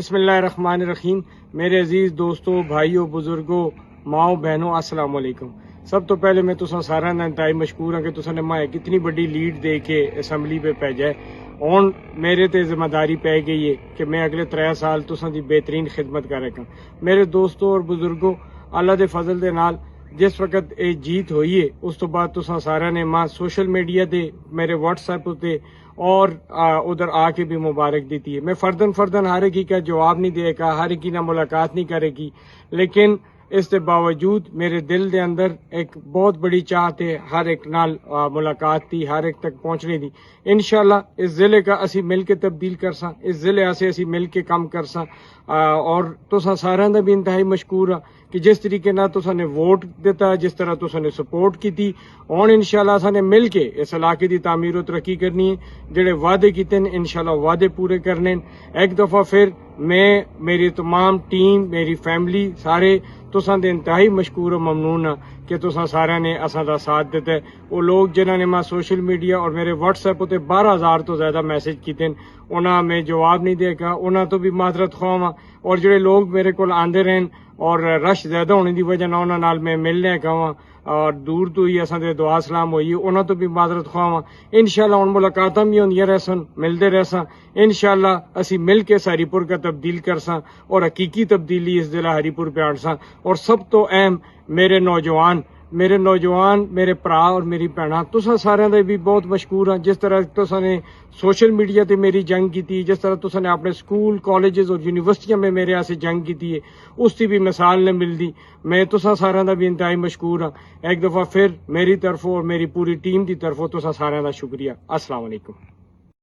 बिस्मिल्लाहिर्रहमानिर्रहीम। मेरे अजीज़ दोस्तों, भाइयों, बुजुर्गों, माओ बहनों, अस्सलाम वालेकुम। सब तो पहले मैं तुसा सारा इंतहाई मशकूर हाँ कि तुसा ने माए कितनी बड़ी लीड दे के असैम्बली पे भेजा है। हुण मेरे ते जिम्मेदारी पै गई है कि मैं अगले 3 साल तुसा दी बेहतरीन खिदमत करेगा। मेरे दोस्तों और बुजुर्गों, अल्लाह दे फजल दे नाल जिस वक्त ये जीत हुई है उस तो बाद तुसा सारा ने मां सोशल मीडिया ते मेरे व्हाट्सएप उत्ते और उधर आके भी मुबारक दी है। मैं फर्दन हर एक का जवाब नहीं देगा, हर एक ना मुलाकात नहीं करेगी, लेकिन इसके बावजूद मेरे दिल के अंदर एक बहुत बड़ी चाहत है हर एक नाल मुलाकात थी, हर एक तक पहुंचने दी। इंशाल्लाह इस जिले का असी मिल के तब्दील कर सा, इस जिले से असी मिल के काम कर सा। और तुसा सारा दा भी इंतहाई मशकूर हाँ कि जिस तरीके ना तुसा ने वोट दिता, जिस तरह तुसा ने सपोर्ट की थी। हुण इंशाल्लाह असां ने मिल के इस इलाके की तामीर और तरक्की करनी है। जेडे वादे किते ने इंशाल्लाह वादे पूरे करने। एक दफा फिर मैं, मेरी तमाम टीम, मेरी फैमिली सारे तुसां दे इंतहाई मशकूर और ममनून हाँ कि तुसां सारे ने असां दा साथ दिता है। वो लोग जिन्होंने मैं सोशल मीडिया और मेरे व्हाट्सएप उत्ते 12,000 तो ज्यादा मैसेज किए उन्हें मैं जवाब नहीं देगा, उन्होंने तो भी माजरत ख्वाह हाँ। और जो लोग मेरे को आंदे रहन और रश ज्यादा होने की वजह ना उन्होंने नाल मैं मिलने कहा और दूर तो ही असां दे दुआ सलाम हुई, उन्होंने तो भी माजरत ख्वाह हाँ। इंशाल्लाह हुण मुलाकातां भी होंदियां रहसन, मिलते रहसा। इंशाल्लाह असी मिल के हरीपुर का तब्दील कर सा और हकीकी तब्दीली इस जिला हरीपुर पे आड़ सा। और सब तो अहम मेरे नौजवान, मेरे भरा और मेरी भैणा, तुसा सारे दे भी बहुत मशकूर हाँ। जिस तरह तुसा ने सोशल मीडिया ते मेरी जंग की थी, जिस तरह तुसा ने अपने स्कूल, कॉलेजेस और यूनिवर्सिटियां में मेरे आसे जंग की है, उसकी भी मिसाल ने मिलती। मैं तुसा सारे दा भी इंतहाई मशकूर हाँ। एक दफा फिर मेरी तरफों और मेरी पूरी टीम की तरफों तुसा सारे दा शुक्रिया। अस्सलाम वालेकुम।